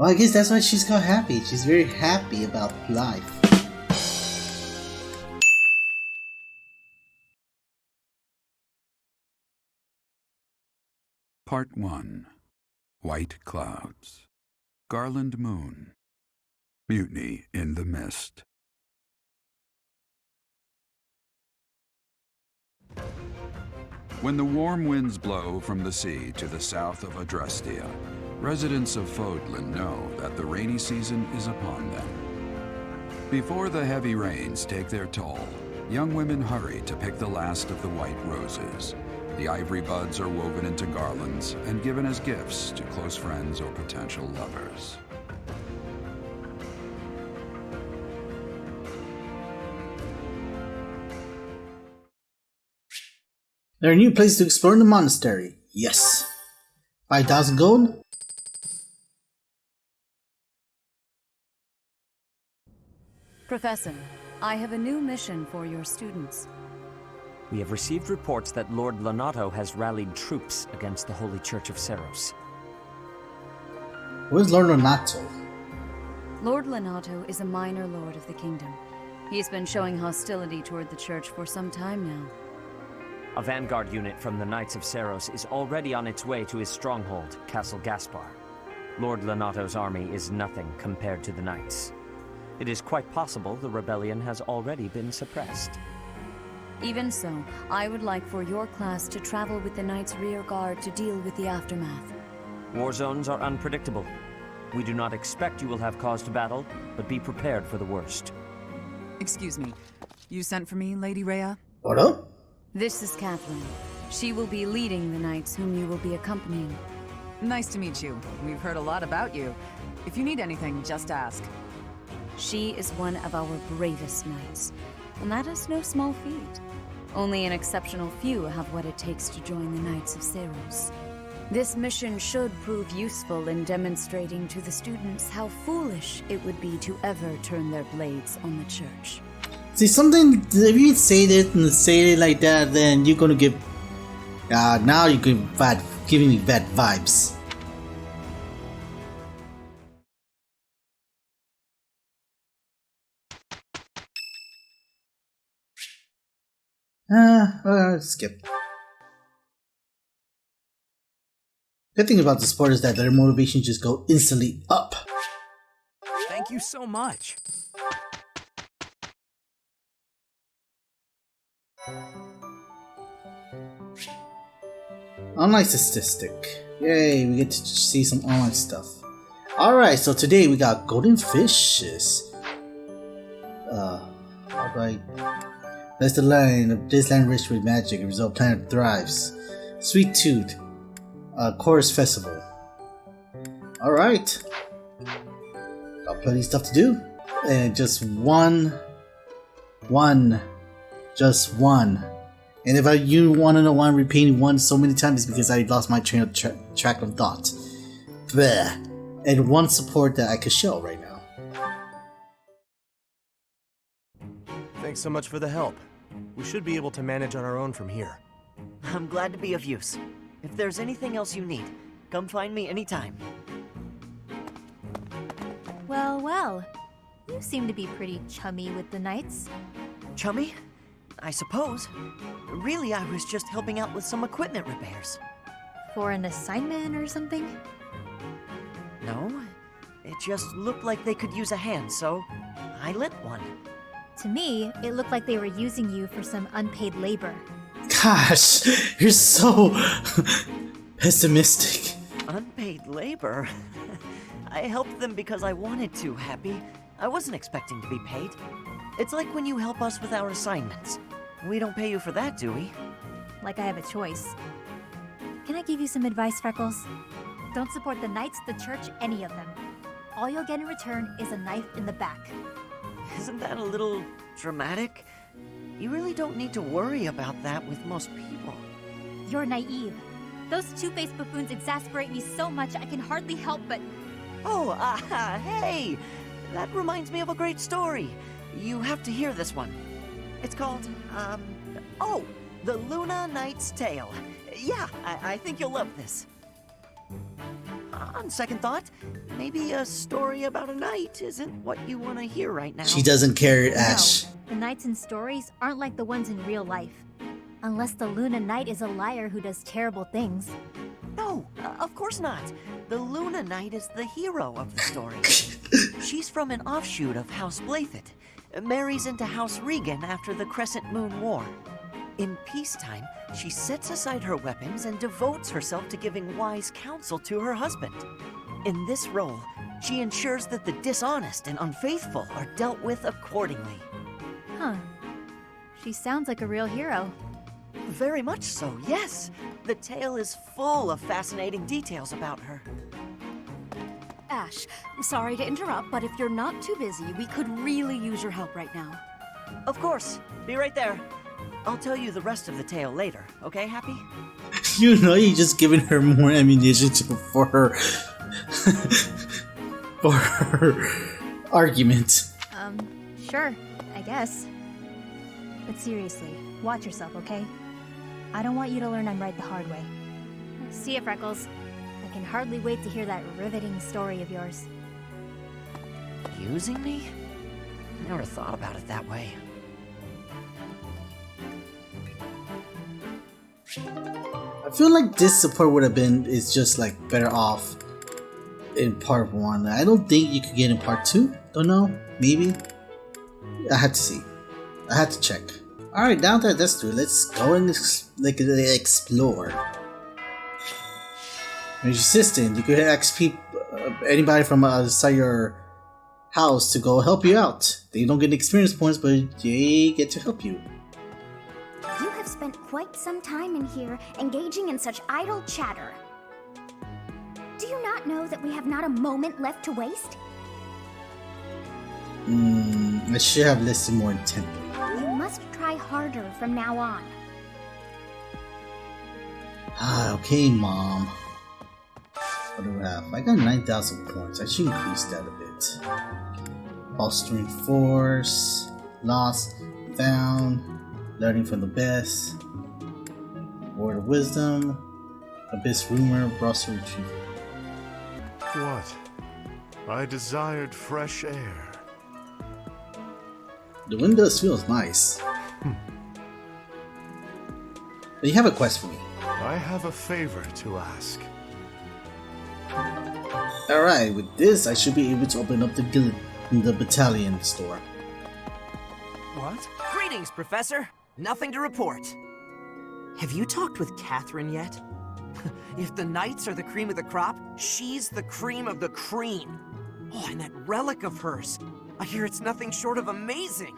Well, I guess that's why she's called happy. She's very happy about life. Part 1. White Clouds. Garland Moon. Mutiny in the Mist. When the warm winds blow from the sea to the south of Adrestia, residents of Fodlan know that the rainy season is upon them. Before the heavy rains take their toll, young women hurry to pick the last of the white roses. The ivory buds are woven into garlands and given as gifts to close friends or potential lovers. There are new places to explore in the monastery. Yes. 5,000 gold? Professor, I have a new mission for your students. We have received reports that Lord Lonato has rallied troops against the Holy Church of Seros. Where's Lord Lonato? Lord Lonato is a minor lord of the kingdom. He's been showing hostility toward the church for some time now. A vanguard unit from the Knights of Seros is already on its way to his stronghold, Castle Gaspar. Lord Lonato's army is nothing compared to the Knights. It is quite possible the rebellion has already been suppressed. Even so, I would like for your class to travel with the Knights' rear guard to deal with the aftermath. War zones are unpredictable. We do not expect you will have cause to battle, but be prepared for the worst. Excuse me. You sent for me, Lady Rhea? What up? This is Catherine. She will be leading the Knights whom you will be accompanying. Nice to meet you. We've heard a lot about you. If you need anything, just ask. She is one of our bravest Knights, and that is no small feat. Only an exceptional few have what it takes to join the Knights of Seros. This mission should prove useful in demonstrating to the students how foolish it would be to ever turn their blades on the church. See, something, if you say it and say it like that, then you're gonna give, now you're giving me bad vibes. Skip. Good thing about the sport is that their motivation just go instantly up. Thank you so much. Online statistic. Yay, we get to see some online stuff. Alright, so today we got golden fishes. How do I... That's the line of this land rich with magic, a result planet thrives. Sweet Tooth. Chorus Festival. Alright. Got plenty of stuff to do. And just one. Just one. And if you want to know why I'm repeating one so many times, it's because I lost my train of track of thought. Bleh. And one support that I could show right now. Thanks so much for the help. We should be able to manage on our own from here. I'm glad to be of use. If there's anything else you need, come find me anytime. Well, well. You seem to be pretty chummy with the Knights. Chummy? I suppose. Really, I was just helping out with some equipment repairs. For an assignment or something? No, it just looked like they could use a hand, so I lit one. To me, it looked like they were using you for some unpaid labor. Gosh, you're so pessimistic. Unpaid labor? I helped them because I wanted to, Happy. I wasn't expecting to be paid. It's like when you help us with our assignments. We don't pay you for that, do we? Like I have a choice. Can I give you some advice, Freckles? Don't support the Knights, the Church, any of them. All you'll get in return is a knife in the back. Isn't that a little dramatic? You really don't need to worry about that with most people. You're naive. Those two-faced buffoons exasperate me so much I can hardly help but... Oh, hey! That reminds me of a great story. You have to hear this one. It's called, oh, The Luna Knight's Tale. Yeah, I think you'll love this. on second thought, maybe a story about a knight isn't what you want to hear right now. She doesn't care, Ashe. No, the knights in stories aren't like the ones in real life. Unless the Luna Knight is a liar who does terrible things. No, of course not. The Luna Knight is the hero of the story. She's from an offshoot of House Blathet, marries into House Regan after the Crescent Moon War. In peacetime, she sets aside her weapons and devotes herself to giving wise counsel to her husband. In this role, she ensures that the dishonest and unfaithful are dealt with accordingly. Huh. She sounds like a real hero. Very much so, yes. The tale is full of fascinating details about her. Ashe, I'm sorry to interrupt, but if you're not too busy, we could really use your help right now. Of course. Be right there. I'll tell you the rest of the tale later, okay, Happy? You know, you're just giving her more ammunition for her for her argument. Sure, I guess. But seriously, watch yourself, okay? I don't want you to learn I'm right the hard way. See ya, Freckles. I can hardly wait to hear that riveting story of yours. Using me? Never thought about it that way. I feel like this support would have been just like better off in part 1. I don't think you could get in part 2. Don't know. Maybe. I have to see. I have to check. Alright, now that that's through, let's go and explore. There's your assistant. You could ask anybody from outside your house to go help you out. They don't get experience points, but they get to help you. You have spent quite some time in here, engaging in such idle chatter. Do you not know that we have not a moment left to waste? I should have listened more intently. You must try harder from now on. Okay, Mom. What do we have? I got 9,000 points. I should increase that a bit. Fostering Force, Lost, Found, Learning from the Best, Word of Wisdom, Abyss Rumor, Browser Retrieval. What? I desired fresh air. The windows feels nice. But you have a quest for me. I have a favor to ask. Alright, with this I should be able to open up the battalion store. What? Greetings, Professor. Nothing to report. Have you talked with Catherine yet? If the knights are the cream of the crop, she's the cream of the cream. Oh, and that relic of hers. I hear it's nothing short of amazing.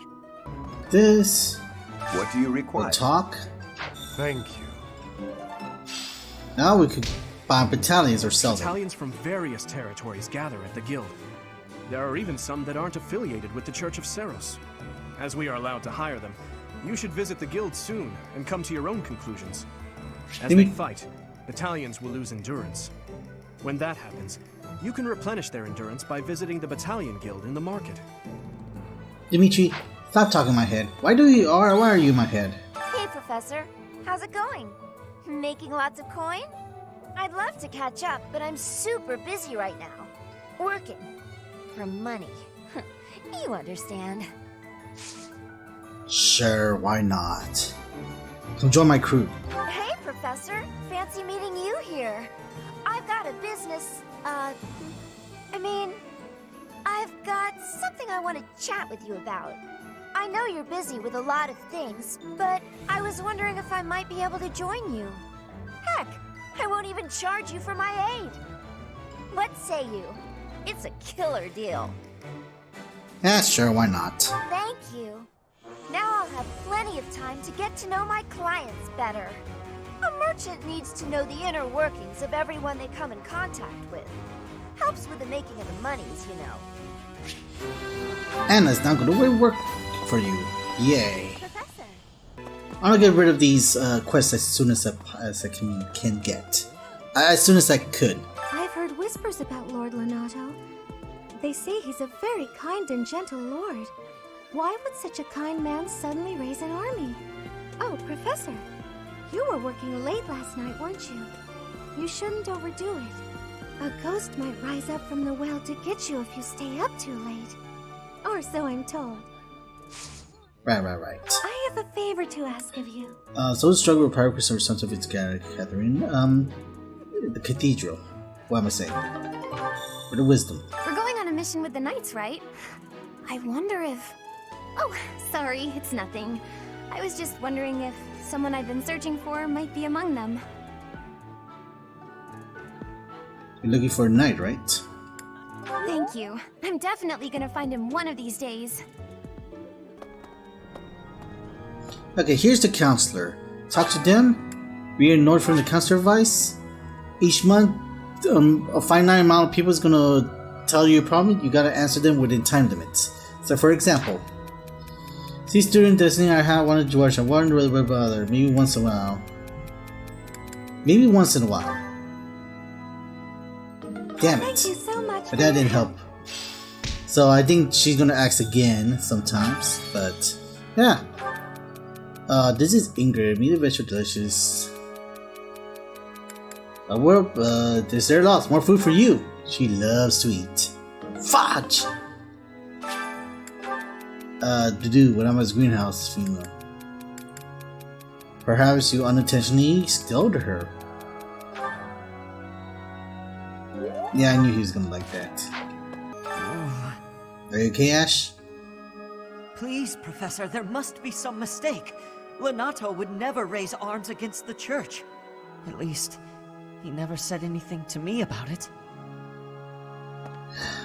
This... What do you require? Talk? Thank you. Now we could buy battalions or sell them. Battalions from various territories gather at the guild. There are even some that aren't affiliated with the Church of Seros. As we are allowed to hire them, you should visit the guild soon and come to your own conclusions. As they fight, battalions will lose endurance. When that happens, you can replenish their endurance by visiting the battalion guild in the market. Dimitri, stop talking in my head. Why are you in my head? Hey, Professor. How's it going? Making lots of coin? I'd love to catch up, but I'm super busy right now. Working. For money. You understand. Sure, why not? Come join my crew. Hey, Professor. Fancy meeting you here. I've got a business, I've got something I want to chat with you about. I know you're busy with a lot of things, but I was wondering if I might be able to join you. Heck, I won't even charge you for my aid. What say you? It's a killer deal. Yeah, sure, why not? Thank you. Now I'll have plenty of time to get to know my clients better. A merchant needs to know the inner workings of everyone they come in contact with. Helps with the making of the monies, you know. Anna's now going to work for you. Yay. Professor. I'm gonna get rid of these quests as soon as I can get. As soon as I could. I've heard whispers about Lord Lonato. They say he's a very kind and gentle lord. Why would such a kind man suddenly raise an army? Oh, Professor, you were working late last night, weren't you? You shouldn't overdo it. A ghost might rise up from the well to get you if you stay up too late. Or so I'm told. Right. I have a favor to ask of you. So the struggle with progress or something of its Catherine. The cathedral. What am I saying? Or the wisdom. We're going on a mission with the Knights, right? I wonder if... Oh, sorry, it's nothing. I was just wondering if someone I've been searching for might be among them. You're looking for a knight, right? Thank you. I'm definitely gonna find him one of these days. Okay, here's the counselor. Talk to them. Read a note from the counselor advice. Each month, a finite amount of people is gonna tell you a problem. You gotta answer them within time limits. So, for example, see student destiny I have wanted to watch. I wonder whether bother. Maybe once in a while. Damn it! Thank you so much. But that didn't help. So I think she's gonna ask again sometimes. But yeah. This is Ingrid. Meat and vegetable delicious. Dessert lost. More food for you. She loves to eat. Fudge! Dudu, when I'm at greenhouse, female. Perhaps you unintentionally scolded her. Yeah, I knew he was gonna like that. Are you okay, Ashe? Please, Professor, there must be some mistake. Lonato would never raise arms against the church. At least, he never said anything to me about it.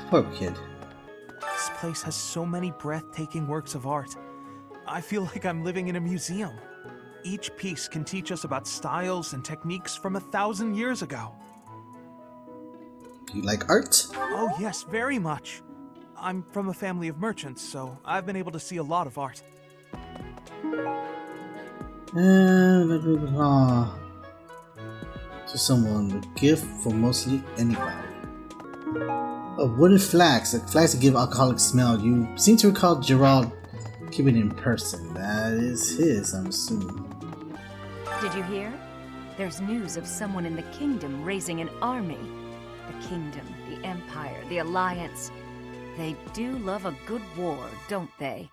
Poor kid. This place has so many breathtaking works of art. I feel like I'm living in a museum. Each piece can teach us about styles and techniques from 1,000 years ago. You like art? Oh yes, very much. I'm from a family of merchants, so I've been able to see a lot of art. To someone, a gift for mostly anybody. A wooden flask. A flask to give alcoholic smell. You seem to recall Gerald keeping it in person. That is his, I'm assuming. Did you hear? There's news of someone in the kingdom raising an army. The kingdom, the empire, the alliance. They do love a good war, don't they?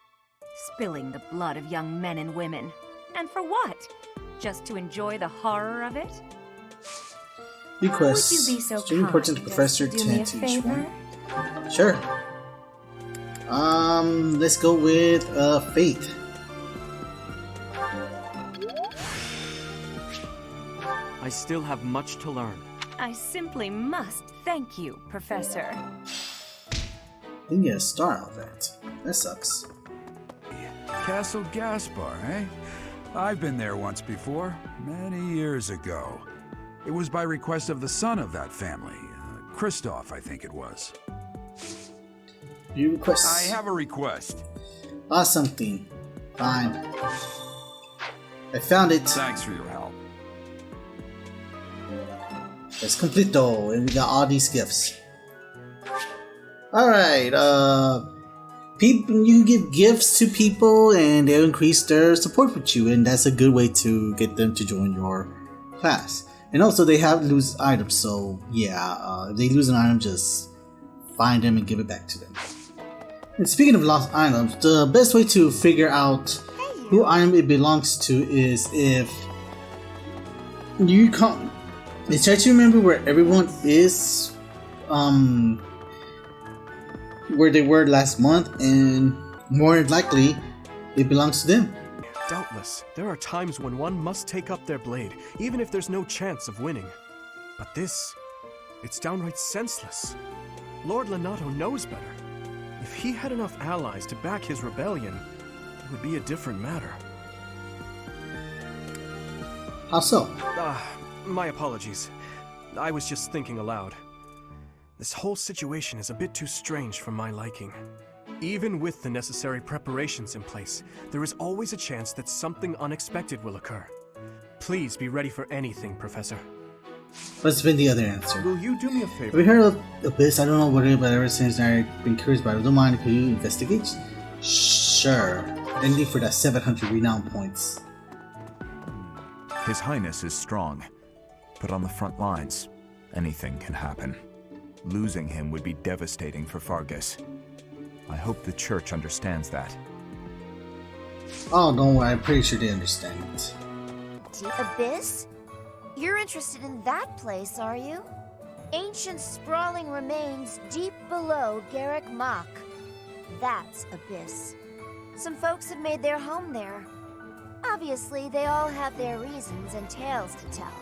Spilling the blood of young men and women. And for what? Just to enjoy the horror of it? Request. Would you be so Extremely important to Professor do me a 10 to each favor? one. Sure. Let's go with Faith. I still have much to learn. I simply must thank you, Professor. Didn't get a star out of that. That sucks. Castle Gaspar, eh? I've been there once before, many years ago. It was by request of the son of that family, Christoph, I think it was. You request. I have a request. Something. Fine. I found it. Thanks for your help. It's complete though, and we got all these gifts. Alright, people, you give gifts to people and they'll increase their support with you, and that's a good way to get them to join your class. And also they have lose items, so yeah, if they lose an item, just find them and give it back to them. And speaking of lost items, the best way to figure out who item it belongs to is if you can't. It's try to remember where everyone is, where they were last month, and more likely it belongs to them. Doubtless, there are times when one must take up their blade, even if there's no chance of winning. But this, it's downright senseless. Lord Lonato knows better. If he had enough allies to back his rebellion, it would be a different matter. How so? My apologies. I was just thinking aloud. This whole situation is a bit too strange for my liking. Even with the necessary preparations in place, there is always a chance that something unexpected will occur. Please be ready for anything, Professor. What's been the other answer? Will you do me a favor? Have you heard of this? I don't know what it is, but ever since I've been curious about it. Don't mind, could you investigate? Sure. Anything for that 700 renown points. His Highness is strong, but on the front lines, anything can happen. Losing him would be devastating for Fargus. I hope the church understands that. Oh, don't worry, I'm pretty sure they understand it. The Abyss? You're interested in that place, are you? Ancient sprawling remains deep below Garrick Mach. That's Abyss. Some folks have made their home there. Obviously, they all have their reasons and tales to tell.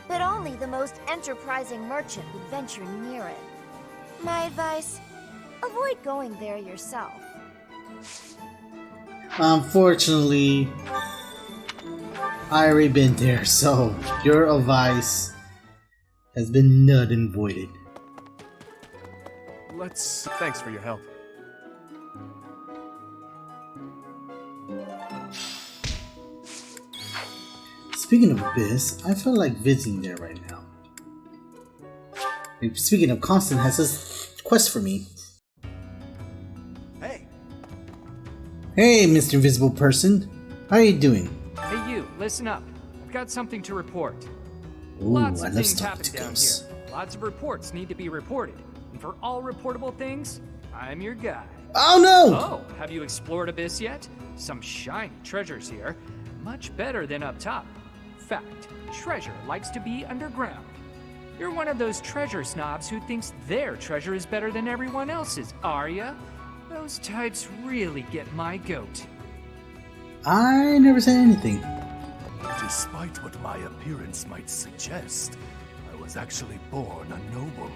But only the most enterprising merchant would venture near it. My advice, avoid going there yourself. Unfortunately, I already been there, so your advice has been null and voided. Thanks for your help. Speaking of Abyss, I feel like visiting there right now. And speaking of, Constant has this quest for me. Hey, Mr. Invisible Person. How are you doing? Hey you, listen up. I've got something to report. Ooh, Lots I of love things talking happen to down ghosts. here. Lots of reports need to be reported. And for all reportable things, I'm your guy. Oh no! Oh, have you explored Abyss yet? Some shiny treasures here. Much better than up top. Fact, treasure likes to be underground. You're one of those treasure snobs who thinks their treasure is better than everyone else's, are ya? Those types really get my goat. I never said anything. Despite what my appearance might suggest, I was actually born a noble.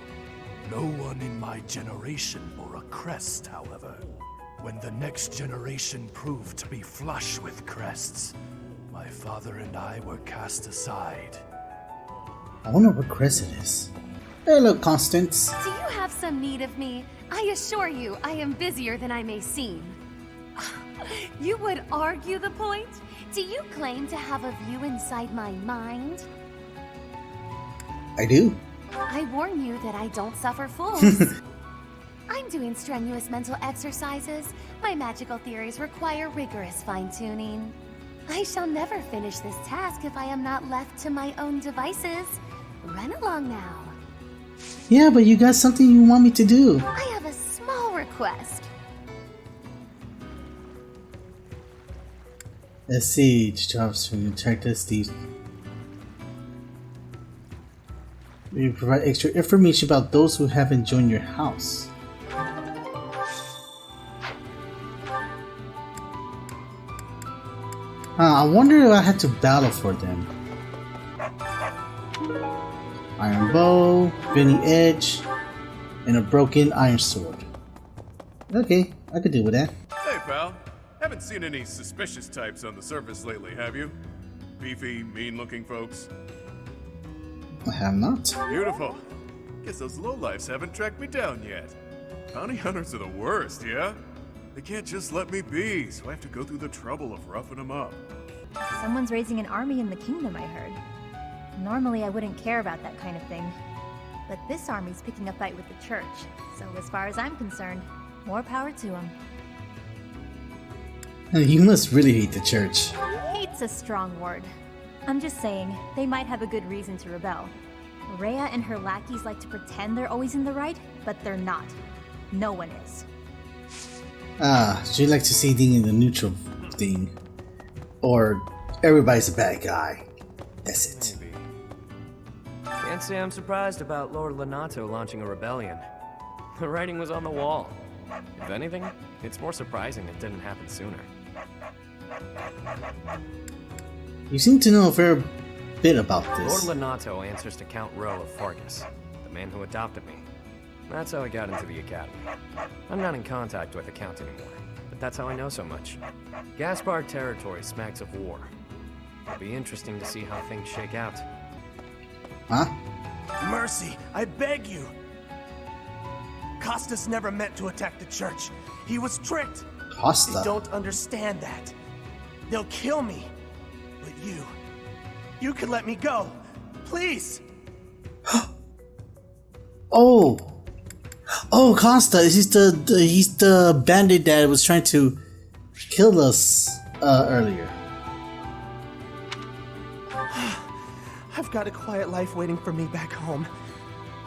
No one in my generation bore a crest, however. When the next generation proved to be flush with crests, my father and I were cast aside. I wonder what crest it is. Hello, Constance. Do you have some need of me? I assure you, I am busier than I may seem. You would argue the point? Do you claim to have a view inside my mind? I do. I warn you that I don't suffer fools. I'm doing strenuous mental exercises. My magical theories require rigorous fine-tuning. I shall never finish this task if I am not left to my own devices. Run along now. Yeah, but you got something you want me to do. I have a small request. Let's see. Jobs from detectives. These. You provide extra information about those who haven't joined your house. I wonder if I had to battle for them. Iron bow, bending edge, and a broken iron sword. Okay, I could deal with that. Hey pal, haven't seen any suspicious types on the surface lately, have you? Beefy, mean-looking folks? I have not. Beautiful. Guess those lowlifes haven't tracked me down yet. Bounty hunters are the worst, yeah? They can't just let me be, so I have to go through the trouble of roughing them up. Someone's raising an army in the kingdom, I heard. Normally, I wouldn't care about that kind of thing. But this army's picking a fight with the church, so as far as I'm concerned, more power to them. You must really hate the church. Hate's a strong word. I'm just saying, they might have a good reason to rebel. Rhea and her lackeys like to pretend they're always in the right, but they're not. No one is. She likes to see things in the neutral thing. Or everybody's a bad guy. That's it. Maybe. Can't say I'm surprised about Lord Lonato launching a rebellion. The writing was on the wall. If anything, it's more surprising it didn't happen sooner. You seem to know a fair bit about this. Lord Lonato answers to Count Rowe of Fargus, the man who adopted me. That's how I got into the academy. I'm not in contact with the Count anymore, but that's how I know so much. Gaspar territory smacks of war. It'll be interesting to see how things shake out. Huh? Mercy, I beg you! Costas never meant to attack the church. He was tricked. Costa? They don't understand that. They'll kill me. But you could let me go. Please! Oh! Oh, Costa! He's the bandit that was trying to kill us earlier. I've got a quiet life waiting for me back home.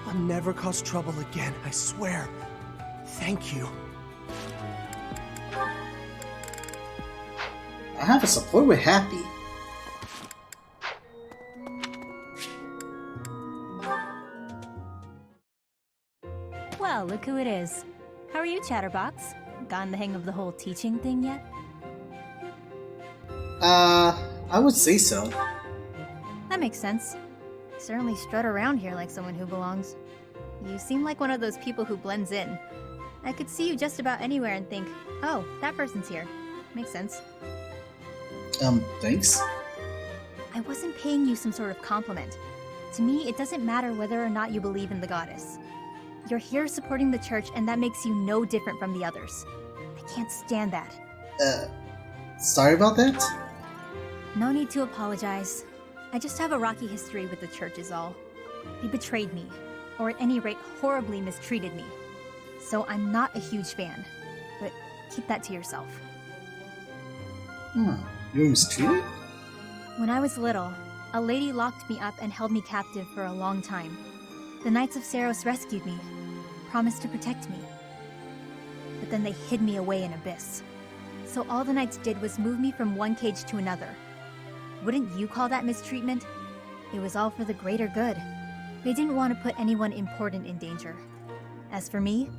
I'll never cause trouble again, I swear. Thank you. I have a support with Happy. Well, look who it is. How are you, Chatterbox? Gotten the hang of the whole teaching thing yet? I would say so. That makes sense. You certainly strut around here like someone who belongs. You seem like one of those people who blends in. I could see you just about anywhere and think, oh, that person's here. Makes sense. Thanks? I wasn't paying you some sort of compliment. To me, it doesn't matter whether or not you believe in the goddess. You're here supporting the church, and that makes you no different from the others. I can't stand that. Sorry about that? No need to apologize. I just have a rocky history with the church is all. They betrayed me, or at any rate, horribly mistreated me. So I'm not a huge fan, but keep that to yourself. You were mistreated? When I was little, a lady locked me up and held me captive for a long time. The Knights of Seros rescued me, promised to protect me. But then they hid me away in Abyss. So all the Knights did was move me from one cage to another. Wouldn't you call that mistreatment? It was all for the greater good. They didn't want to put anyone important in danger. As for me,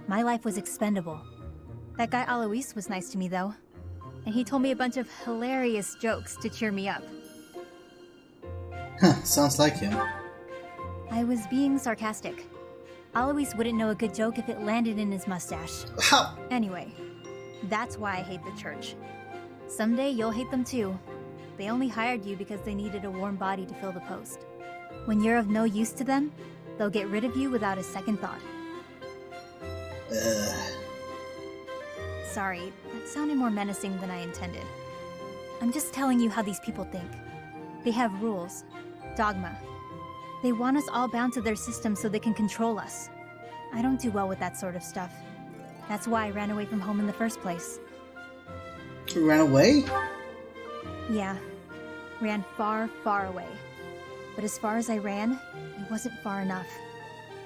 my life was expendable. That guy Alois was nice to me though. And he told me a bunch of hilarious jokes to cheer me up. Huh, sounds like him. I was being sarcastic. Alois wouldn't know a good joke if it landed in his mustache. How? Anyway, that's why I hate the church. Someday you'll hate them too. They only hired you because they needed a warm body to fill the post. When you're of no use to them, they'll get rid of you without a second thought. Sorry, that sounded more menacing than I intended. I'm just telling you how these people think. They have rules, dogma. They want us all bound to their system so they can control us. I don't do well with that sort of stuff. That's why I ran away from home in the first place. You ran away? Yeah, ran far, far away. But as far as I ran, it wasn't far enough.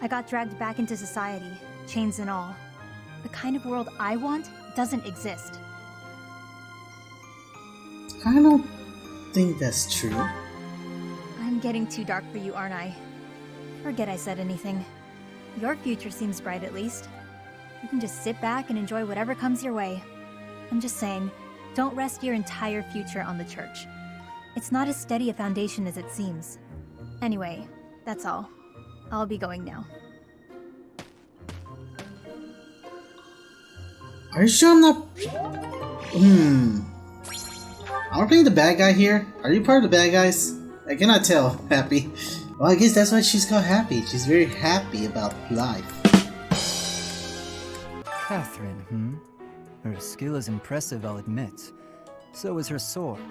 I got dragged back into society, chains and all. The kind of world I want doesn't exist. I don't think that's true. I'm getting too dark for you, aren't I? Forget I said anything. Your future seems bright at least. You can just sit back and enjoy whatever comes your way. I'm just saying, don't rest your entire future on the church. It's not as steady a foundation as it seems. Anyway, that's all. I'll be going now. Are you sure I'm not... Are we playing the bad guy here? Are you part of the bad guys? I cannot tell, Happy. Well, I guess that's why she's called Happy. She's very happy about life. Catherine, Her skill is impressive, I'll admit. So is her sword.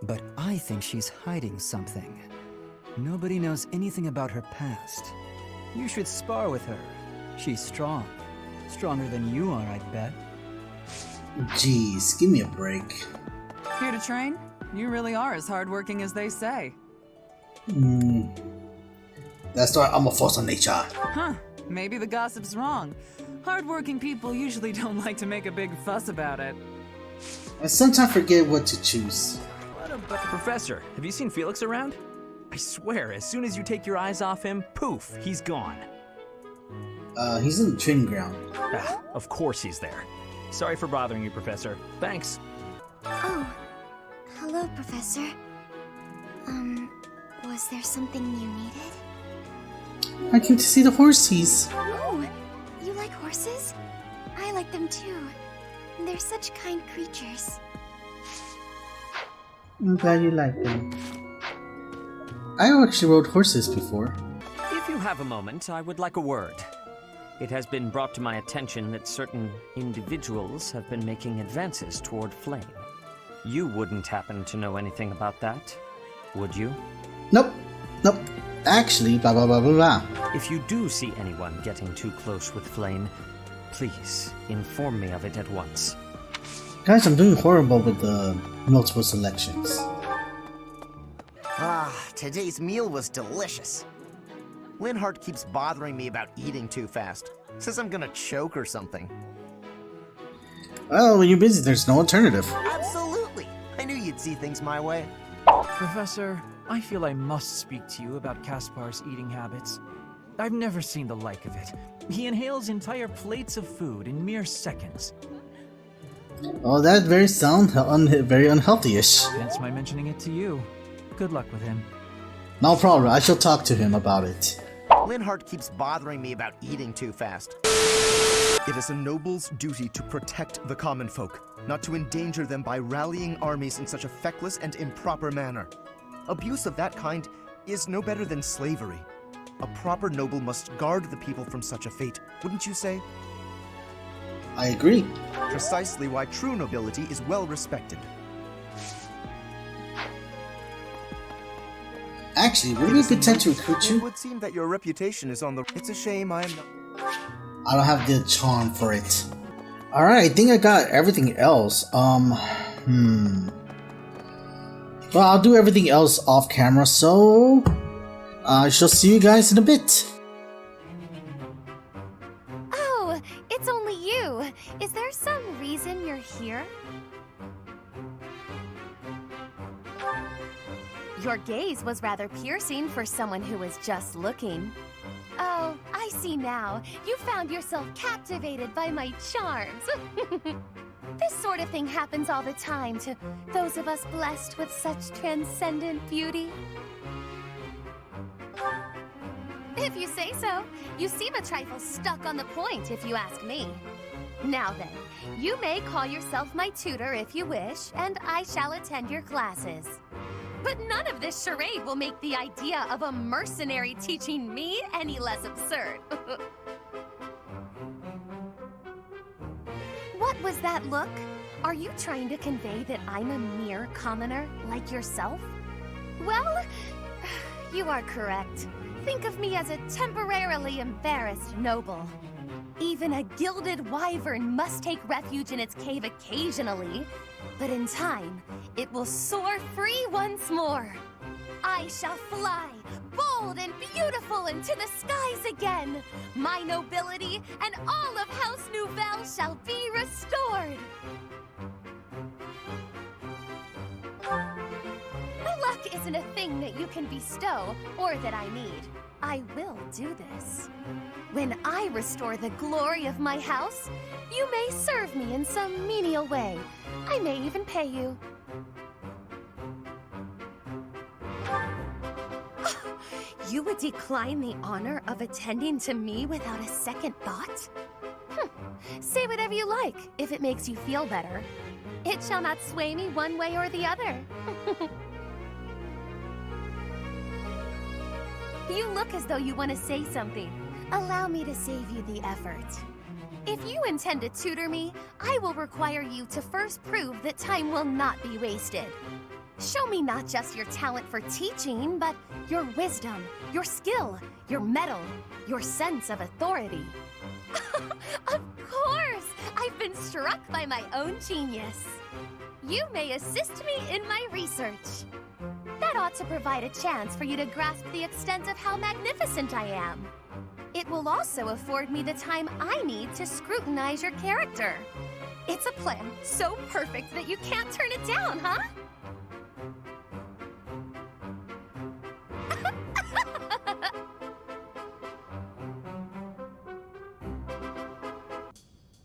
But I think she's hiding something. Nobody knows anything about her past. You should spar with her. She's strong. Stronger than you are, I'd bet. Jeez, give me a break. Here to train? You really are as hardworking as they say. That's why I'm a force of nature. Huh, maybe the gossip's wrong. Hardworking people usually don't like to make a big fuss about it. I sometimes forget what to choose. What about the professor? Have you seen Felix around? I swear, as soon as you take your eyes off him, poof, he's gone. He's in the training ground. Ah, of course he's there. Sorry for bothering you, Professor. Thanks. Oh, hello, Professor. Was there something you needed? I came to see the horsies. Oh, you like horses? I like them too. They're such kind creatures. I'm glad you like them. I actually rode horses before. If you have a moment, I would like a word. It has been brought to my attention that certain individuals have been making advances toward Flame. You wouldn't happen to know anything about that, would you? Nope. Actually, blah blah blah blah blah. If you do see anyone getting too close with Flame, please inform me of it at once. Guys, I'm doing horrible with the multiple selections. Ah, today's meal was delicious. Linhardt keeps bothering me about eating too fast. Says I'm gonna choke or something. Well, when you're busy, there's no alternative. Absolutely! I knew you'd see things my way. Professor, I feel I must speak to you about Gaspar's eating habits. I've never seen the like of it. He inhales entire plates of food in mere seconds. Oh, that very very unhealthy-ish. Hence my mentioning it to you. Good luck with him. No problem, I shall talk to him about it. Linhardt keeps bothering me about eating too fast. It is a noble's duty to protect the common folk, not to endanger them by rallying armies in such a feckless and improper manner. Abuse of that kind is no better than slavery. A proper noble must guard the people from such a fate, wouldn't you say? I agree. Precisely why true nobility is well respected. Actually, would it be a good time to recruit you? It would seem that your reputation is on the... It's a shame I am not... I don't have the charm for it. Alright, I think I got everything else. Well, I'll do everything else off camera, so... I shall see you guys in a bit. Oh, it's only you. Is there some reason you're here? Your gaze was rather piercing for someone who was just looking. Oh, I see now. You found yourself captivated by my charms. This sort of thing happens all the time to those of us blessed with such transcendent beauty. If you say so. You seem a trifle stuck on the point, if you ask me. Now then, you may call yourself my tutor if you wish, and I shall attend your classes. But none of this charade will make the idea of a mercenary teaching me any less absurd. What was that look? Are you trying to convey that I'm a mere commoner like yourself? Well, you are correct. Think of me as a temporarily embarrassed noble. Even a gilded wyvern must take refuge in its cave occasionally, but in time, it will soar free once more. I shall fly, bold and beautiful, into the skies again. My nobility and all of House Nouvelle shall be restored. Luck isn't a thing that you can bestow or that I need. I will do this. When I restore the glory of my house, you may serve me in some menial way. I may even pay you. You would decline the honor of attending to me without a second thought? Say whatever you like, if it makes you feel better. It shall not sway me one way or the other. You look as though you want to say something. Allow me to save you the effort. If you intend to tutor me, I will require you to first prove that time will not be wasted. Show me not just your talent for teaching, but your wisdom, your skill, your mettle, your sense of authority. Of course! I've been struck by my own genius. You may assist me in my research. That ought to provide a chance for you to grasp the extent of how magnificent I am. It will also afford me the time I need to scrutinize your character. It's a plan so perfect that you can't turn it down, huh?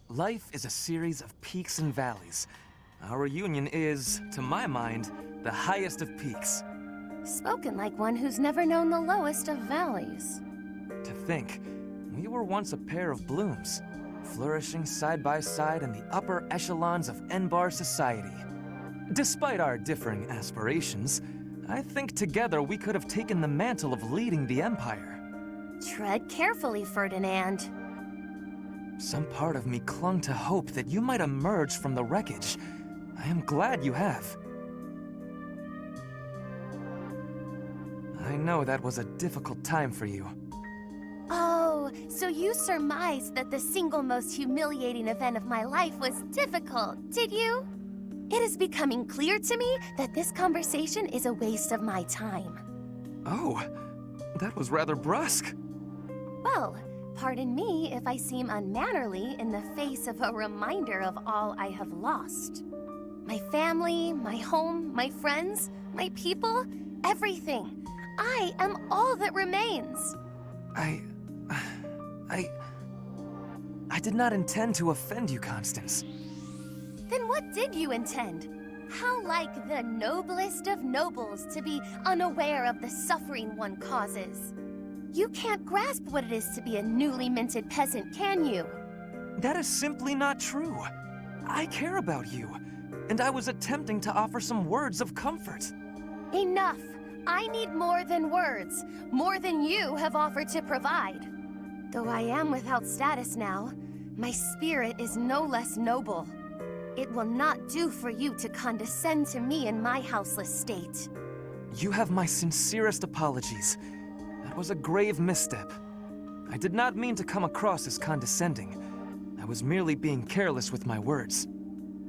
Life is a series of peaks and valleys. Our union is, to my mind, the highest of peaks. Spoken like one who's never known the lowest of valleys. To think, we were once a pair of blooms, flourishing side by side in the upper echelons of Enbar society. Despite our differing aspirations, I think together we could have taken the mantle of leading the Empire. Tread carefully, Ferdinand. Some part of me clung to hope that you might emerge from the wreckage. I am glad you have. I know that was a difficult time for you. Oh, so you surmised that the single most humiliating event of my life was difficult, did you? It is becoming clear to me that this conversation is a waste of my time. Oh, that was rather brusque. Well, pardon me if I seem unmannerly in the face of a reminder of all I have lost. My family, my home, my friends, my people, everything. I am all that remains. I did not intend to offend you, Constance. Then what did you intend? How like the noblest of nobles to be unaware of the suffering one causes. You can't grasp what it is to be a newly minted peasant, can you? That is simply not true. I care about you, and I was attempting to offer some words of comfort. Enough! I need more than words, more than you have offered to provide. Though I am without status now, my spirit is no less noble. It will not do for you to condescend to me in my houseless state. You have my sincerest apologies. That was a grave misstep. I did not mean to come across as condescending. I was merely being careless with my words.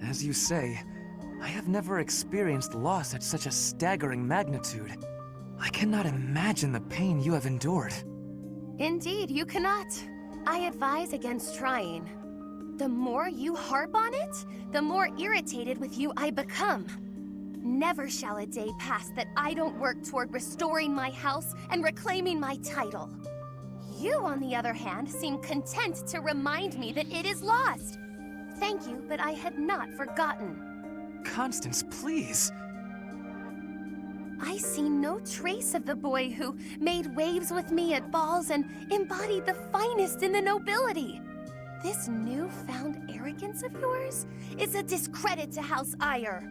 As you say, I have never experienced loss at such a staggering magnitude. I cannot imagine the pain you have endured. Indeed, you cannot. I advise against trying. The more you harp on it, the more irritated with you I become. Never shall a day pass that I don't work toward restoring my house and reclaiming my title. You, on the other hand, seem content to remind me that it is lost. Thank you, but I had not forgotten. Constance, please. I see no trace of the boy who made waves with me at balls and embodied the finest in the nobility. This newfound arrogance of yours is a discredit to House Ire.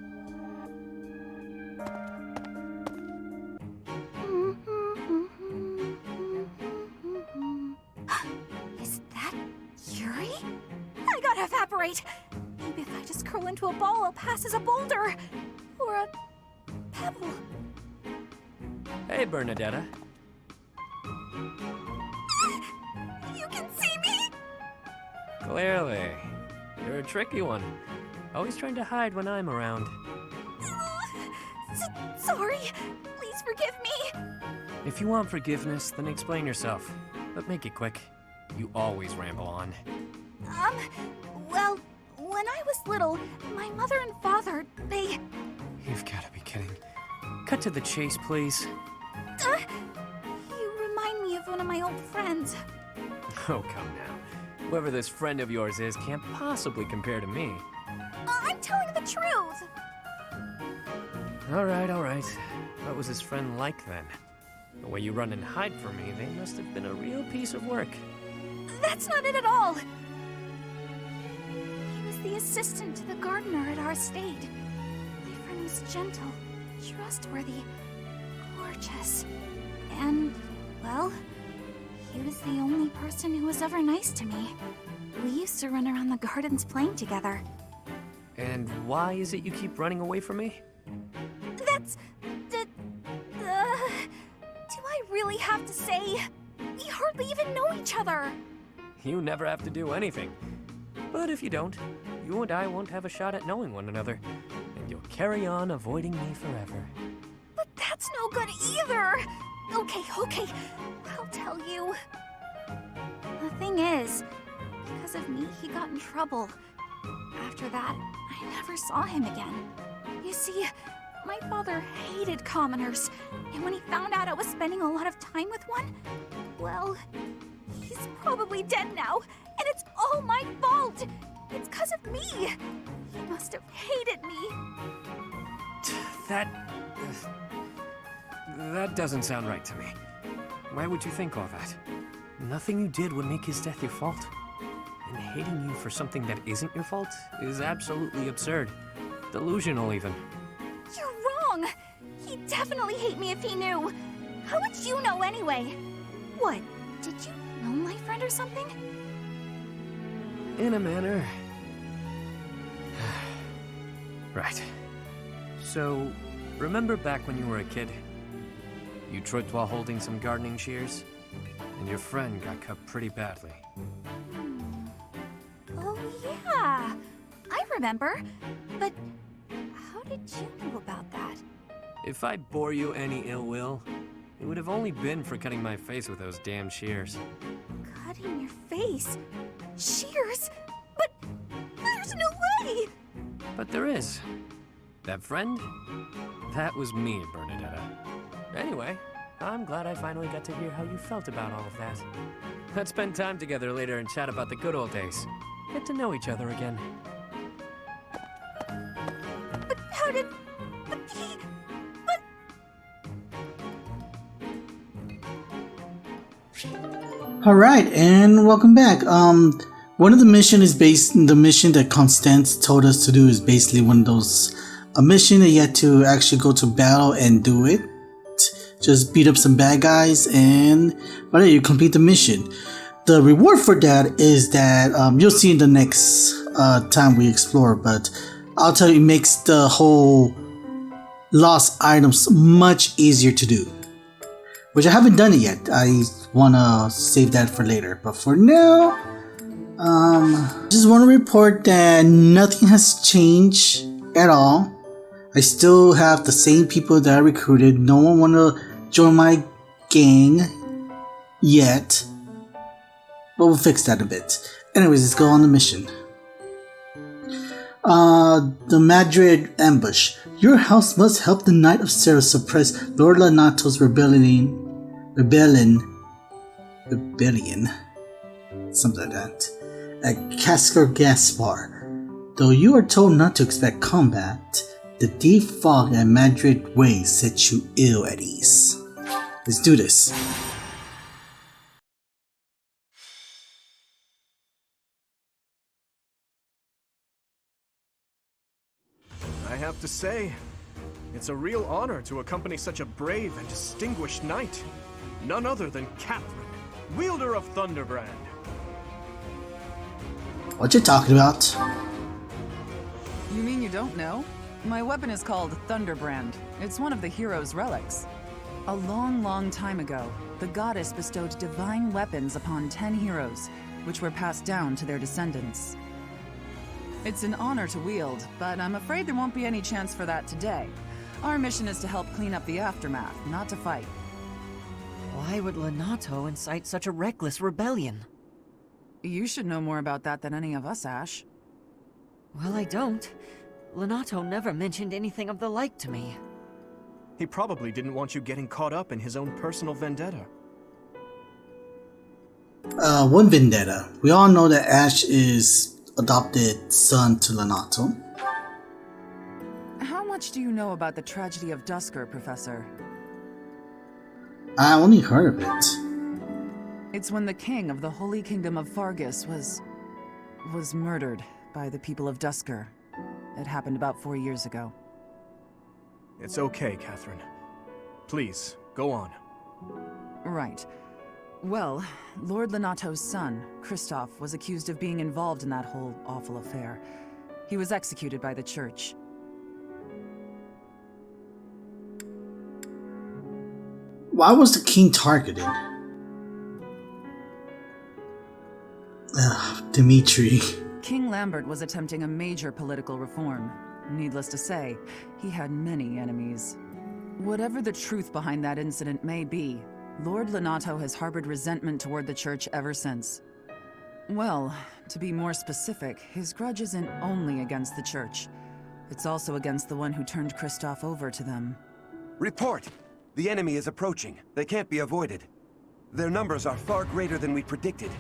Is that Yuri? I gotta evaporate! Maybe if I just curl into a ball, I'll pass as a boulder! Or a pebble. Hey, Bernadetta. You can see me? Clearly. You're a tricky one. Always trying to hide when I'm around. Sorry. Please forgive me. If you want forgiveness, then explain yourself. But make it quick. You always ramble on. Well, when I was little, my mother and father, they... You've got to be kidding. Cut to the chase, please. You remind me of one of my old friends. Oh, come now. Whoever this friend of yours is can't possibly compare to me. I'm telling the truth. All right, all right. What was his friend like then? The way you run and hide from me, they must have been a real piece of work. That's not it at all. He was the assistant to the gardener at our estate. My friend was gentle, trustworthy, gorgeous. And, well, he was the only person who was ever nice to me. We used to run around the gardens playing together. And why is it you keep running away from me? That's... do I really have to say? We hardly even know each other. You never have to do anything. But if you don't, you and I won't have a shot at knowing one another. And you'll carry on avoiding me forever. But that's no good either! Okay, I'll tell you. The thing is, because of me, he got in trouble. After that, I never saw him again. You see, my father hated commoners, and when he found out I was spending a lot of time with one, well, he's probably dead now, and it's all my fault! It's because of me! He must have hated me. That doesn't sound right to me. Why would you think all that? Nothing you did would make his death your fault. And hating you for something that isn't your fault is absolutely absurd. Delusional, even. You're wrong! He'd definitely hate me if he knew. How would you know anyway? What, did you know my friend or something? In a manner. Right. So, remember back when you were a kid? You tripped while holding some gardening shears? And your friend got cut pretty badly. Oh, yeah. I remember. But how did you know about that? If I bore you any ill will, it would have only been for cutting my face with those damn shears. bloody in your face. Shears? But there's no way! But there is. That friend? That was me, Bernadetta. Anyway, I'm glad I finally got to hear how you felt about all of that. Let's spend time together later and chat about the good old days. Get to know each other again. But how did... But he... Alright, and welcome back. One of the mission is the mission that Constance told us to do is basically one of those, a mission that you have to actually go to battle and do it. Just beat up some bad guys and you complete the mission. The reward for that is that, you'll see in the next time we explore, but I'll tell you, it makes the whole lost items much easier to do. Which I haven't done it yet. I want to save that for later. But for now, just want to report that nothing has changed at all. I still have the same people that I recruited. No one want to join my gang yet. But we'll fix that a bit. Anyways, let's go on the mission. The Magdred ambush. Your house must help the Knight of Seros suppress Lord Lonato's rebellion. Something like that. At Cascar Gaspar. Though you are told not to expect combat, the deep fog and Magdred ways set you ill at ease. Let's do this. I have to say, it's a real honor to accompany such a brave and distinguished knight. None other than Catherine, wielder of Thunderbrand. What you talking about? You mean you don't know? My weapon is called Thunderbrand. It's one of the hero's relics. A long, long time ago, the goddess bestowed divine weapons upon 10 heroes, which were passed down to their descendants. It's an honor to wield, but I'm afraid there won't be any chance for that today. Our mission is to help clean up the aftermath, not to fight. Why would Lonato incite such a reckless rebellion? You should know more about that than any of us, Ashe. Well, I don't. Lonato never mentioned anything of the like to me. He probably didn't want you getting caught up in his own personal vendetta. One vendetta. We all know that Ashe is adopted son to Lonato. How much do you know about the tragedy of Dusker, Professor? I only heard of it. It's when the king of the Holy Kingdom of Fargus was murdered by the people of Dusker. It happened about 4 years ago. It's okay, Catherine. Please, go on. Right. Well, Lord Lonato's son, Kristoff, was accused of being involved in that whole awful affair. He was executed by the church. Why was the king targeted? Dimitri. King Lambert was attempting a major political reform. Needless to say, he had many enemies. Whatever the truth behind that incident may be, Lord Lonato has harbored resentment toward the church ever since. Well, to be more specific, his grudge isn't only against the church. It's also against the one who turned Kristoff over to them. Report! The enemy is approaching. They can't be avoided. Their numbers are far greater than we predicted.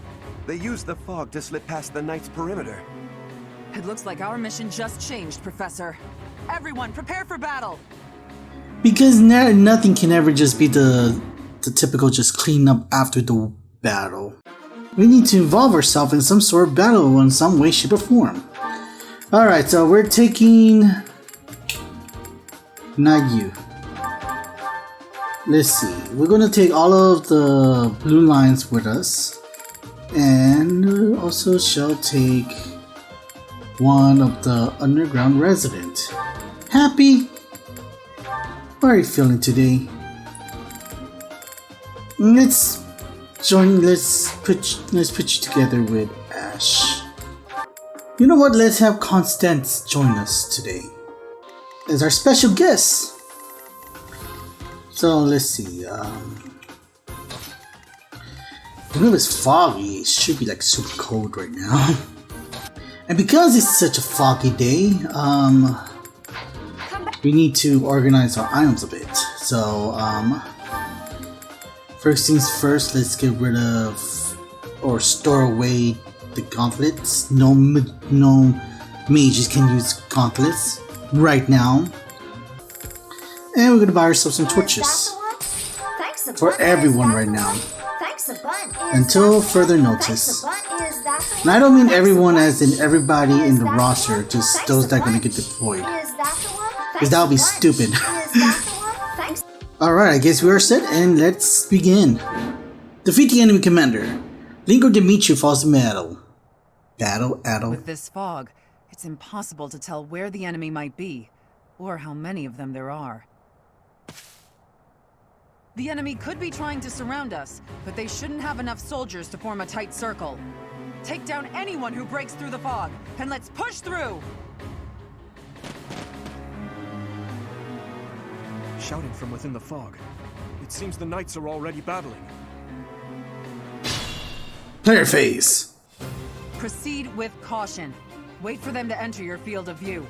They used the fog to slip past the Knight's perimeter. It looks like our mission just changed, Professor. Everyone, prepare for battle! Because nothing can ever just be the typical just clean up after the battle. We need to involve ourselves in some sort of battle in some way, shape, or form. Alright, so we're taking... Not you. Let's see. We're gonna take all of the blue lines with us. And also shall take one of the underground resident. Happy? How are you feeling today? Let's put you together with Ashe. You know what? Let's have Constance join us today as our special guest. So let's see. Even if it's foggy, it should be like super cold right now. And because it's such a foggy day, we need to organize our items a bit. So, first things first, let's get rid of or store away the gauntlets. No mages can use gauntlets right now. And we're gonna buy ourselves some torches for everyone right now. Until further notice. And I don't mean everyone as in everybody in the roster, just those that are gonna get deployed. Because that would be stupid. Alright, I guess we are set and let's begin. Defeat the enemy commander. Linkaro Dimitri falls in battle. With this fog, it's impossible to tell where the enemy might be, or how many of them there are. The enemy could be trying to surround us, but they shouldn't have enough soldiers to form a tight circle. Take down anyone who breaks through the fog, and let's push through! Shouting from within the fog. It seems the knights are already battling. Player phase. Proceed with caution. Wait for them to enter your field of view.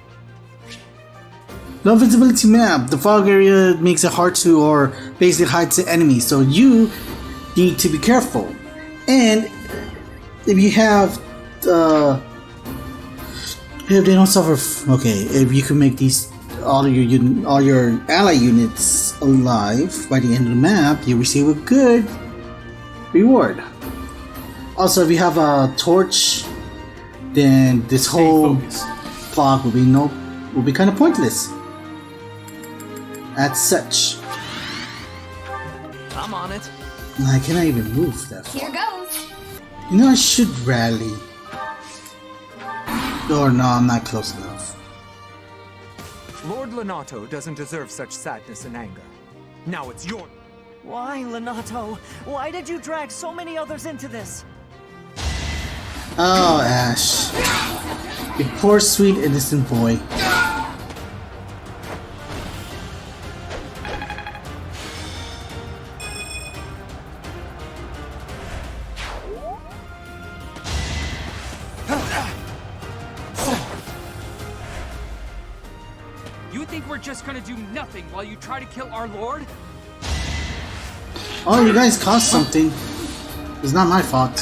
No visibility map. The fog area makes it hard to, or basically hides the enemy, so you need to be careful. And if you have, if they don't suffer, okay, if you can make these all your ally units alive by the end of the map, you receive a good reward. Also, if you have a torch, then this whole fog will be kind of pointless. As such, I'm on it. I cannot even move that far. Here goes. You know, I should rally. Or no, I'm not close enough. Lord Lonato doesn't deserve such sadness and anger. Now it's your... Why, Lonato? Why did you drag so many others into this? Oh, Ashe. You poor sweet innocent boy. You think we're just gonna do nothing while you try to kill our lord? Oh, you guys caused something. It's not my fault.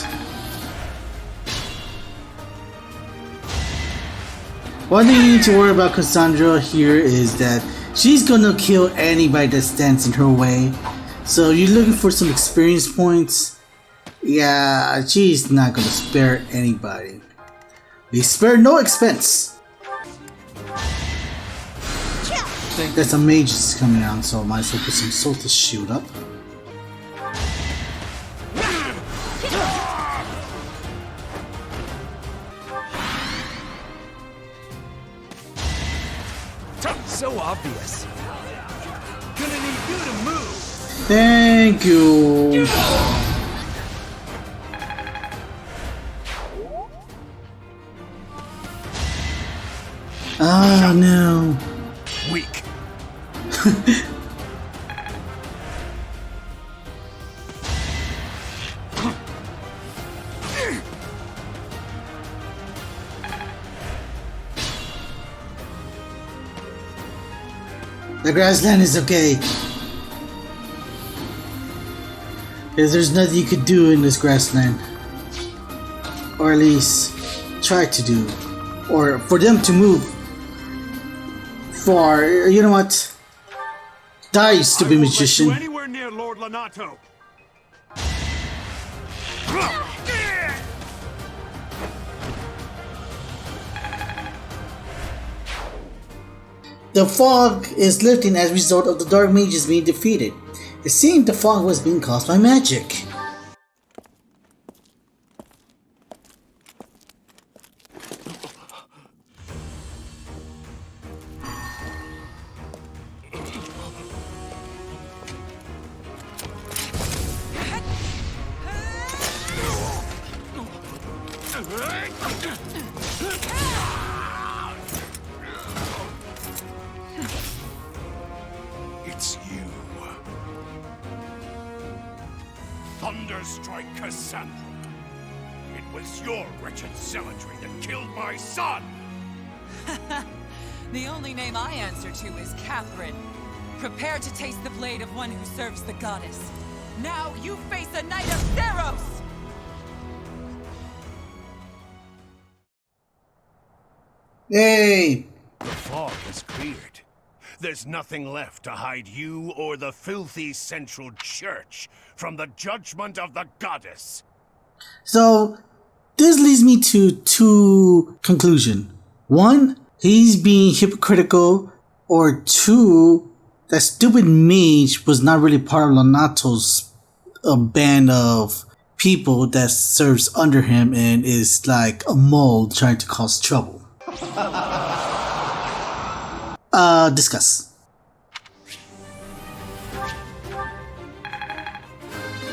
One thing you need to worry about Cassandra here is that she's gonna kill anybody that stands in her way. So you're looking for some experience points. Yeah, she's not gonna spare anybody. They spare no expense. There's some mages coming out, so I might as well put some Solstice shield up. So obvious. Gonna need you to move. Thank you. Oh no. Weak. The grassland is okay. Because there's nothing you could do in this grassland. Or at least try to do. Or for them to move far. You know what? Die, you stupid magician. Anywhere near Lord Lonato. The fog is lifting as a result of the dark mages being defeated. It seemed the fog was being caused by magic. It's you. Thunderstrike Cassandra. It was your wretched zealotry that killed my son! The only name I answer to is Catherine. Prepare to taste the blade of one who serves the goddess. Now you face a Knight of Theros! Yay! The fog has cleared. There's nothing left to hide you or the filthy Central Church from the judgment of the goddess. So, this leads me to two conclusions. One, he's being hypocritical, or two, that stupid mage was not really part of Lonato's band of people that serves under him and is like a mole trying to cause trouble. Discuss.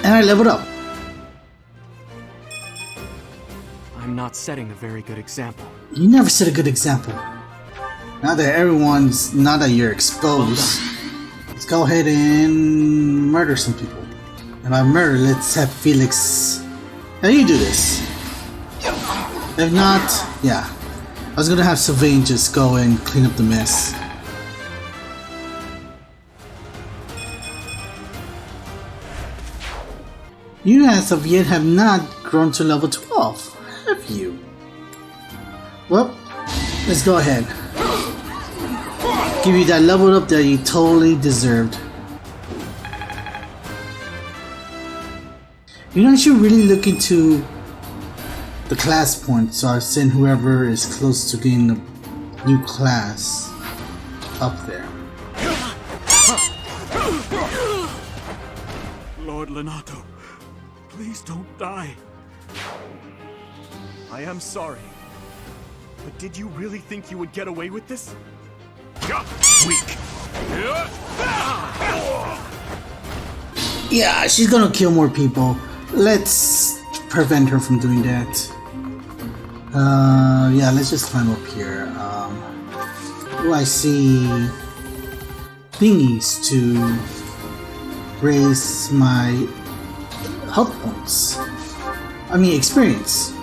And I leveled up. I'm not setting a very good example. You never set a good example. Now that you're exposed, let's go ahead and murder some people. And by murder, let's have Felix. Now you do this. If not, yeah. I was gonna have Sylvain just go and clean up the mess. You as of yet have not grown to level 12, have you? Well, let's go ahead. Give you that level up that you totally deserved. You know, I should really look into the class points, so I send whoever is close to getting a new class up there. Lord Lonato, please don't die. I am sorry. But did you really think you would get away with this? Weak. Yeah, she's gonna kill more people. Let's prevent her from doing that. Yeah, let's just climb up here. Oh, I see thingies to raise my health points. I mean, experience.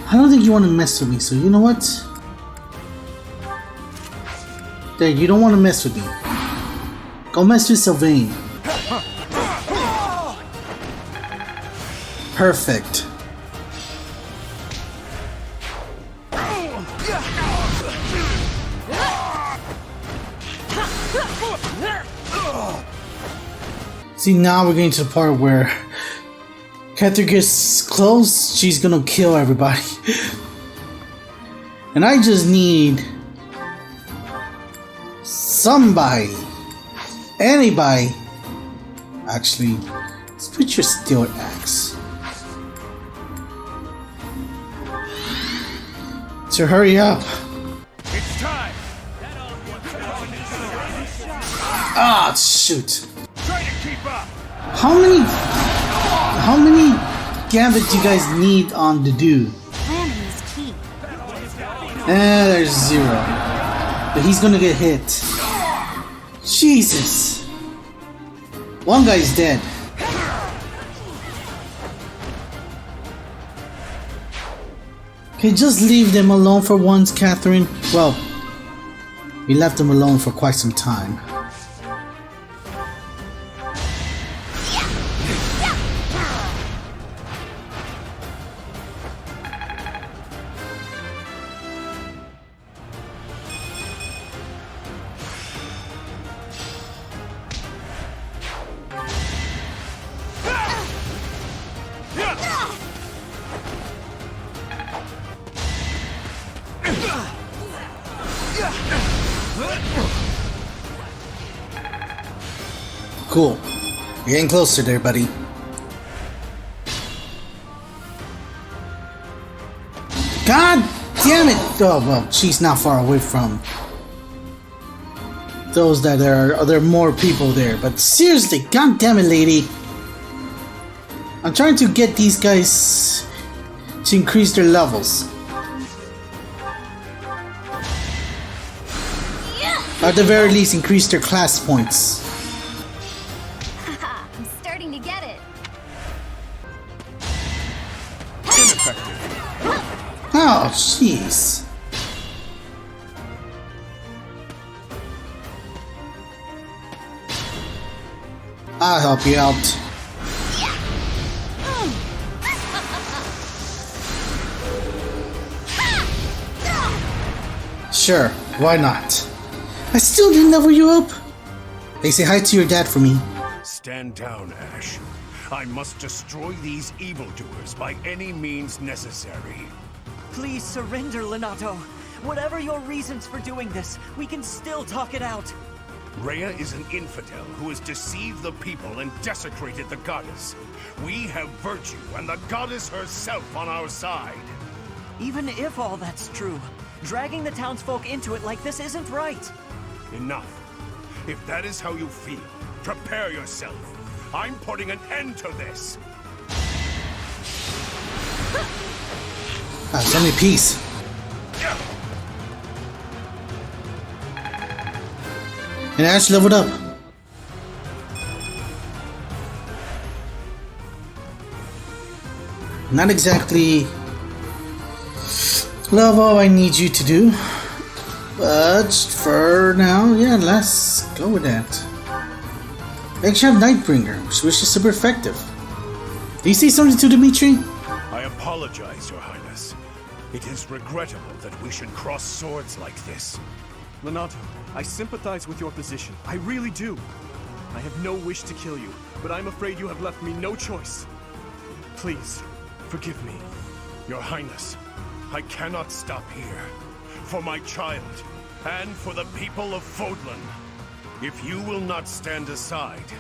I don't think you want to mess with me, so you know what? There, you don't want to mess with me. Go mess with Sylvain. Perfect. See, now we're getting to the part where Catherine gets close, she's gonna kill everybody. And I just need somebody, anybody. Actually, let's put your steel axe. So hurry up. It's time. Ah, shoot. Try to keep up. How many gambits do you guys need on the dude? Planning is key. There's 0. But he's gonna get hit. Jesus. One guy's dead. Okay, just leave them alone for once, Catherine. Well, we left them alone for quite some time. Cool. You're getting closer there, buddy. God damn it! Oh, well, she's not far away from those that there are more people there. But seriously, god damn it, lady. I'm trying to get these guys to increase their levels. At the very least, increase their class points. Haha, I'm starting to get it. Oh, jeez. I'll help you out. Sure, why not? I still didn't level you up. Hey, say hi to your dad for me. Stand down, Ashe. I must destroy these evildoers by any means necessary. Please surrender, Lonato. Whatever your reasons for doing this, we can still talk it out. Rhea is an infidel who has deceived the people and desecrated the goddess. We have virtue and the goddess herself on our side. Even if all that's true, dragging the townsfolk into it like this isn't right. Enough. If that is how you feel, prepare yourself. I'm putting an end to this. Ah, send me peace. And Ashe leveled up. Not exactly level I need you to do, but for now, yeah, let's go with that. I actually have Nightbringer, which is super effective. Do you say something to Dimitri? I apologize, Your Highness. It is regrettable that we should cross swords like this. Lonato, I sympathize with your position. I really do. I have no wish to kill you, but I'm afraid you have left me no choice. Please, forgive me. Your Highness, I cannot stop here. For my child, and for the people of Fodlan. If you will not stand aside,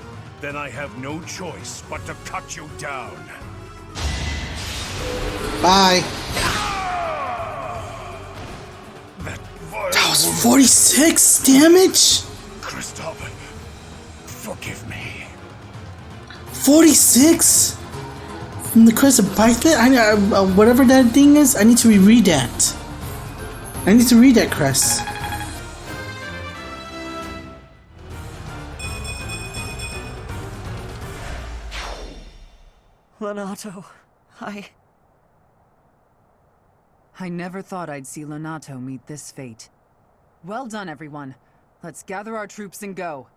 then I have no choice but to cut you down. Bye. That was 46 damage? Christoph, forgive me. 46? From the Crest of Python? Whatever that thing is, I need to reread that. I need to read that crest. Lonato, I never thought I'd see Lonato meet this fate. Well done, everyone. Let's gather our troops and go.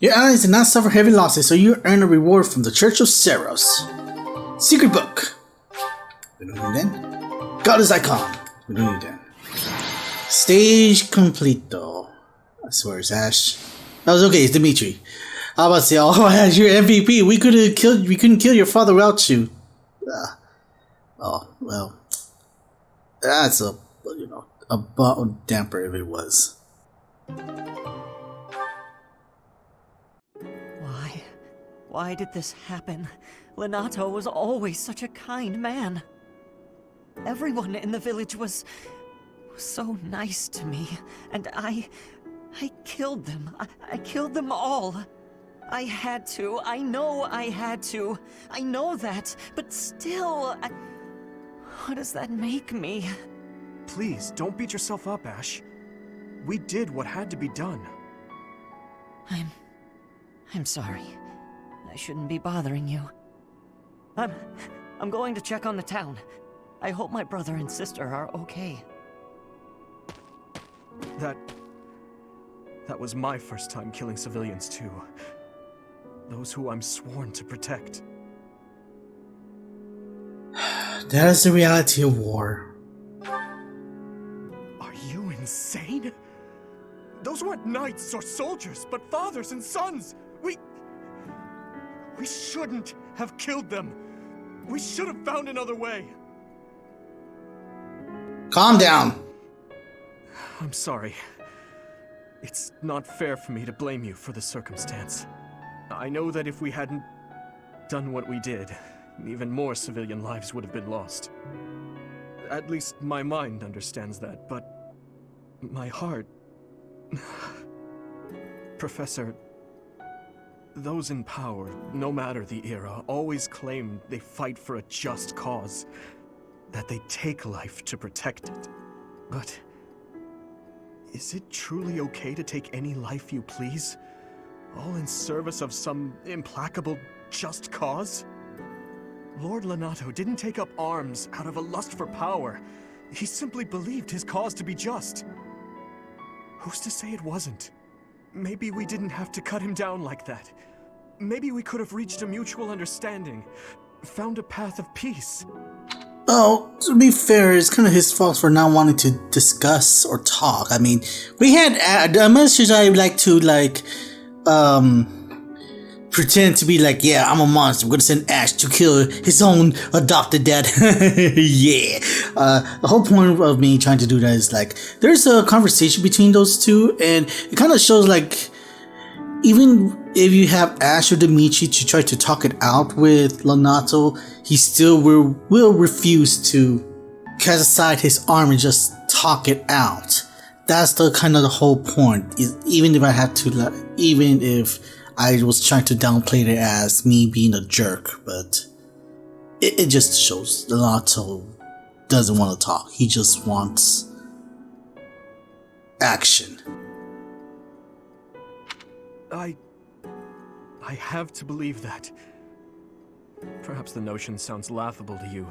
Your allies did not suffer heavy losses, so you earn a reward from the Church of Seros. Secret book. We don't need that. Goddess icon. We don't need that. Stage complete, though. I swear it's Ashe. That was okay. It's Dimitri. I was about to say, oh, Ashe, you're MVP. We couldn't kill your father without you. Oh well. That's a bottle damper if it was. Why did this happen? Lonato was always such a kind man. Everyone in the village was so nice to me, and I killed them. I killed them all. I had to. I know I had to. I know that, but still, what does that make me? Please, don't beat yourself up, Ashe. We did what had to be done. I'm sorry. I shouldn't be bothering you. I'm going to check on the town. I hope my brother and sister are okay. That was my first time killing civilians too. Those who I'm sworn to protect. That is the reality of war. Are you insane? Those weren't knights or soldiers, but fathers and sons. We shouldn't have killed them. We should have found another way. Calm down. I'm sorry. It's not fair for me to blame you for the circumstance. I know that if we hadn't done what we did, even more civilian lives would have been lost. At least my mind understands that, but my heart... Professor, those in power, no matter the era, always claim they fight for a just cause, that they take life to protect it. But Is it truly okay to take any life you please? All in service of some implacable, just cause? Lord Lonato didn't take up arms out of a lust for power. He simply believed his cause to be just. Who's to say it wasn't? Maybe we didn't have to cut him down like that. Maybe we could have reached a mutual understanding, found a path of peace. Oh, to be fair, it's kind of his fault for not wanting to discuss or talk. I mean, we had a message I like to, pretend to be like, yeah, I'm a monster. We're gonna send Ashe to kill his own adopted dad. Yeah. The whole point of me trying to do that is like, there's a conversation between those two, and it kind of shows like, even if you have Ashe or Dimitri to try to talk it out with Lonato, he still will refuse to cast aside his arm and just talk it out. That's the kind of the whole point. Even if I had to, even if I was trying to downplay it as me being a jerk, but it just shows Lonato doesn't want to talk. He just wants action. I have to believe that. Perhaps the notion sounds laughable to you.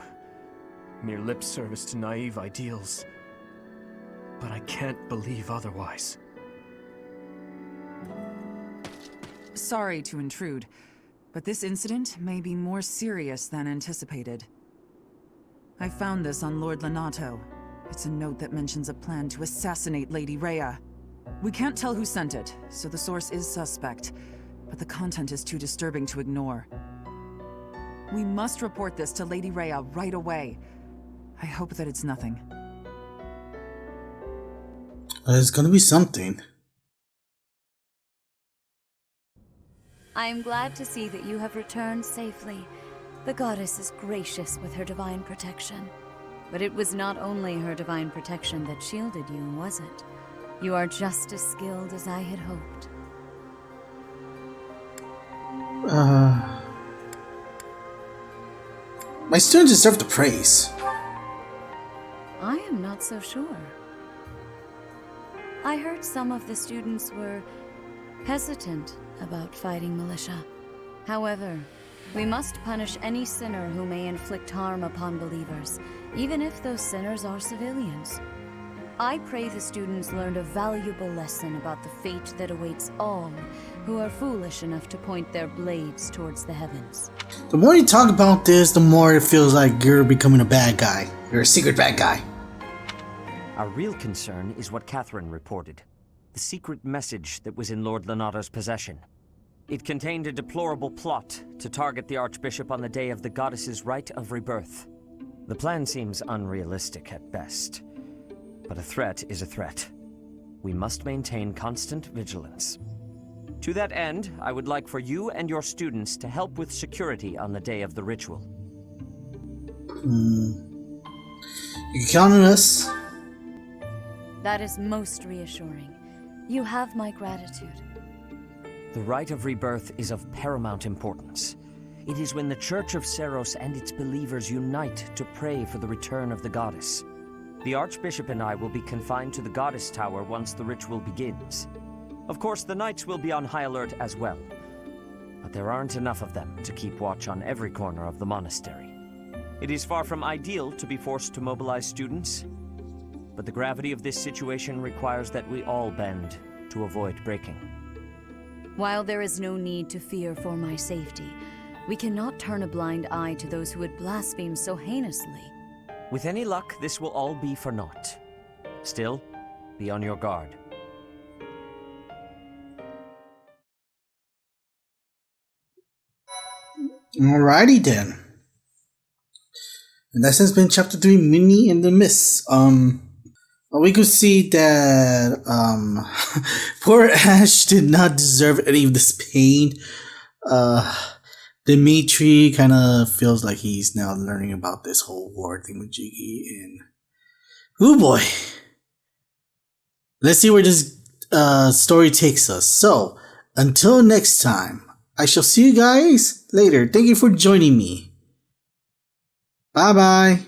Mere lip service to naive ideals. But I can't believe otherwise. Sorry to intrude, but this incident may be more serious than anticipated. I found this on Lord Lonato. It's a note that mentions a plan to assassinate Lady Rhea. We can't tell who sent it, so the source is suspect, but the content is too disturbing to ignore. We must report this to Lady Rhea right away. I hope that it's nothing. It's gonna be something. I am glad to see that you have returned safely. The goddess is gracious with her divine protection. But it was not only her divine protection that shielded you, was it? You are just as skilled as I had hoped. My students deserve the praise. I am not so sure. I heard some of the students were hesitant about fighting militia. However, we must punish any sinner who may inflict harm upon believers, even if those sinners are civilians. I pray the students learned a valuable lesson about the fate that awaits all who are foolish enough to point their blades towards the heavens. The more you talk about this, the more it feels like you're becoming a bad guy. You're a secret bad guy. Our real concern is what Catherine reported. The secret message that was in Lord Lonato's possession. It contained a deplorable plot to target the Archbishop on the day of the goddess's rite of rebirth. The plan seems unrealistic at best. But a threat is a threat. We must maintain constant vigilance. To that end, I would like for you and your students to help with security on the day of the ritual. You can count on us. That is most reassuring. You have my gratitude. The rite of rebirth is of paramount importance. It is when the Church of Seros and its believers unite to pray for the return of the goddess. The Archbishop and I will be confined to the Goddess Tower once the ritual begins. Of course, the Knights will be on high alert as well. But there aren't enough of them to keep watch on every corner of the monastery. It is far from ideal to be forced to mobilize students, but the gravity of this situation requires that we all bend to avoid breaking. While there is no need to fear for my safety, we cannot turn a blind eye to those who would blaspheme so heinously. With any luck, this will all be for naught. Still, be on your guard. Alrighty then. And that has been Chapter 3, Minnie and the Miss. We could see that poor Ashe did not deserve any of this pain. Dimitri kind of feels like he's now learning about this whole war thingamajiggy, and oh boy, let's see where this story takes us. So until next time, I shall see you guys later. Thank you for joining me. Bye bye.